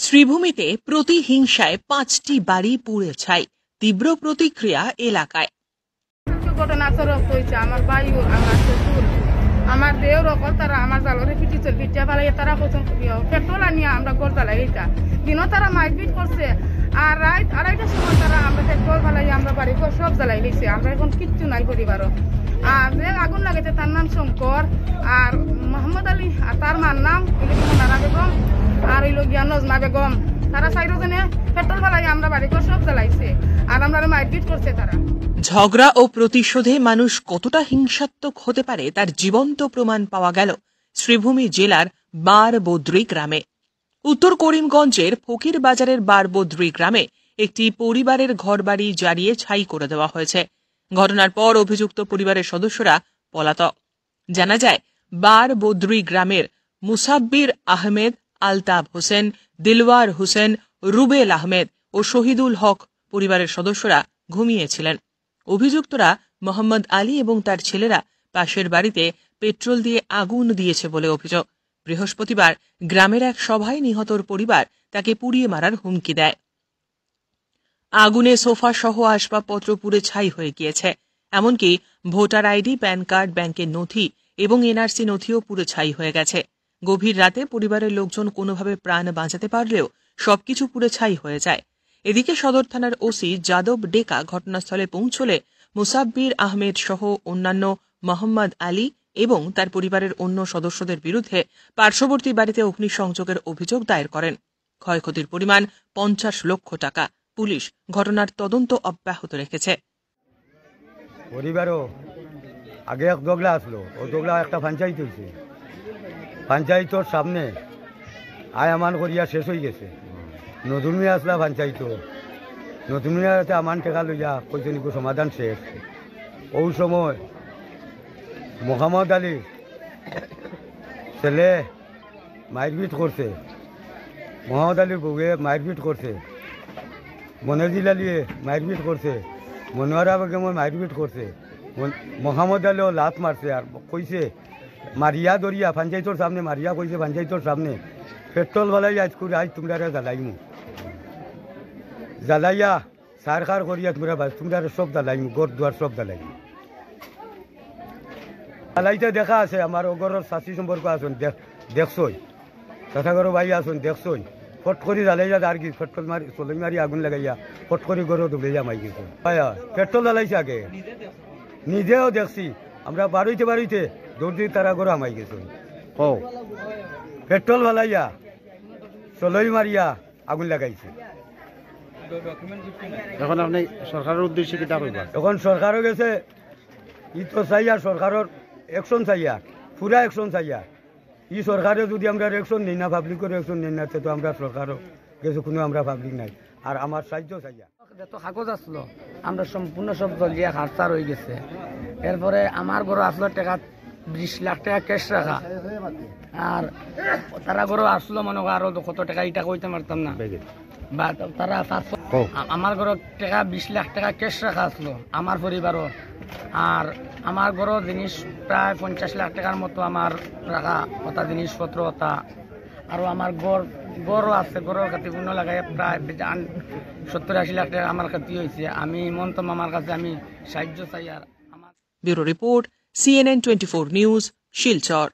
শ্রীভূমিতে প্রতিহিংসায় ৫টি বাড়ি পুড়ে ছাই, তীব্র প্রতিক্রিয়া এলাকায়। আমার ভাই, আমার শ্বশুর, আমার দেওর অকল তারা আমার জালরে পিটিছে, পিটিয়া পালাই তারা পেট্রোল আনিয়া আমরা গোল জ্বালাই এইটা দিনও তারা মারপিট করছে। আর রাত ২:৩টার সময় তারা আমরা পেট্রোল ফালাই আমরা বাড়ি সব জ্বালাই লইছে। আমরা এখন কিচ্ছু নাই পরিবারও। আর যে আগুন লাগাইছে তার নাম শঙ্কর, আর মোহাম্মদ আলী, আর তার মার নাম নারা বেগম, আর হইল গিয়া নজমা বেগম। তারা চাইরজনে পেট্রোল ফালাই আমরা বাড়ি সব জ্বালাইছে, আর আমরা মারপিট করছে তারা। ঝগড়া ও প্রতিশোধে মানুষ কতটা হিংসাত্মক হতে পারে তার জীবন্ত প্রমাণ পাওয়া গেল শ্রীভূমি জেলার বারবদ্রি গ্রামে। উত্তর করিমগঞ্জের ফকির বাজারের বারবদ্রি গ্রামে একটি পরিবারের ঘরবাড়ি জ্বালিয়ে ছাই করে দেওয়া হয়েছে। ঘটনার পর অভিযুক্ত পরিবারের সদস্যরা পলাতক। জানা যায়, বারবদ্রি গ্রামের মুসাব্বির আহমেদ, আলতাফ হোসেন, দিলওয়ার হোসেন, রুবেল আহমেদ ও শহীদুল হক পরিবারের সদস্যরা ঘুমিয়েছিলেন। অভিযুক্তরা মোহাম্মদ আলী এবং তার ছেলেরা পাশের বাড়িতে পেট্রোল দিয়ে আগুন দিয়েছে বলে অভিযোগ। বৃহস্পতিবার গ্রামের এক সভায় নিহতর পরিবার তাকে পুড়িয়ে মারার হুমকি দেয়। আগুনে সোফা সহ আসবাবপত্র পুড়ে ছাই হয়ে গিয়েছে। এমনকি ভোটার আইডি, প্যান কার্ড, ব্যাংকের নথি এবং এনআরসি নথিও পুড়ে ছাই হয়ে গেছে। গভীর রাতে পরিবারের লোকজন কোনোভাবে প্রাণ বাঁচাতে পারলেও সবকিছু পুড়ে ছাই হয়ে যায়। এদিকে সদর থানার ওসি যাদব ডেকা ঘটনাস্থলে পৌঁছলে মুসাব্বির আহমেদ সহ অন্যান্য মোহাম্মদ আলী এবং তার পরিবারের অন্য সদস্যদের বিরুদ্ধে পার্শ্ববর্তী বাড়িতে অগ্নিসংযোগের অভিযোগ দায়ের করেন। ক্ষয়ক্ষতির পরিমাণ ৫০ লক্ষ টাকা। পুলিশ ঘটনার তদন্ত অব্যাহত রেখেছে। পরিবারও আগে এক দোগলা আসলো, ও দোগলা একটা পঞ্চায়েত হয়েছে, পঞ্চায়েতর সামনে আয়ামান করিয়া শেষ হয়ে গেছে। নতুন মেয়ে আসলা পঞ্চায়েত, নতুন মেয়েতে আমান টেকা লইয়া কইছে নিকো সমাধান শেষ। ওই সময় মোহাম্মদ আলীর ছেলে মারপিট করছে, মোহাম্মদ আলীর বউয়ে মারপিট করছে, মনেজিল আলীয়ে মারপিট করছে, মনোয়ারা বেগমে মারপিট করছে। মোহাম্মদ আলীও লাত মারছে আর কইছে মারিয়া দরিয়া পঞ্চায়েতর সামনে মারিয়া কইছে পঞ্চায়েতর সামনে পেট্রোল বালাই আজ করে আজ তোমরা জ্বালাইমু, জ্বালাইয়া সারকার করিয়া তোমরা সব জ্বালাইমু, গোর দুয়ার সব জ্বালাইমু। জ্বালাইতে দেখা আছে আমার ওগরের শাশি সম্পর্ক আসুন দেখছই, তথাগর ভাই আসুন দেখছই। ফট করি জ্বালাইয়া আর কি পেট্রোল মারি চলই মারি আগুন লাগাইয়া ফট করি গরু ডুবলাইয়া মাই গেছে। পেট্রোল জ্বালাইছে আগে, নিজেও দেখছি আমরা বাড়িতে বাড়িতে দৌড় দিয়ে তারা গরু আমাই গেছে। ও পেট্রোল জ্বালাইয়া চলই মারিয়া আগুন লাগাইছে। এখন আপনি সরকারের উদ্দেশ্যে কিতা কইবা? এখন সরকারও গেছে ই তো চাইয়া সরকারের অ্যাকশন চাইয়া, পুরা অ্যাকশন চাইয়া। ই সরকারে যদি আমরা অ্যাকশন নিই না, পাবলিকের অ্যাকশন নিই না, তো আমরা সরকারও গেছে কোনো আমরা পাবলিক নাই। আর আমার সাহায্য চাইয়া যত কাগজ আসলো আমরা সম্পূর্ণ সব জলিয়া খারচার হয়ে গেছে। এরপরে আমার ঘরে আসলো টাকা ২০ লাখ টাকা ক্যাশ রাখা, আর তারা ঘরে আসলো মনে করো আরো কত টাকা এটা কইতে পারতাম না, বা তারা আমার ঘরে টাকা ২০ লাখ টাকা ক্যাশ রাখা আসলো আমার পরিবারও। আর আমার ঘরও জিনিস প্রায় ৫০ লাখ টাকার মতো আমার রাখা ওটা জিনিসপত্র ওটা। আর আমার গড়ও আছে, গড়ের ক্ষতিপূর্ণ লাগাই প্রায় ৭০-৮০ লাখ টাকা আমার ক্ষতি হয়েছে। আমি মন্ত মামার কাছে আমি সাহায্য চাই। আর আমার bureau report, CNN24 news, Silchar.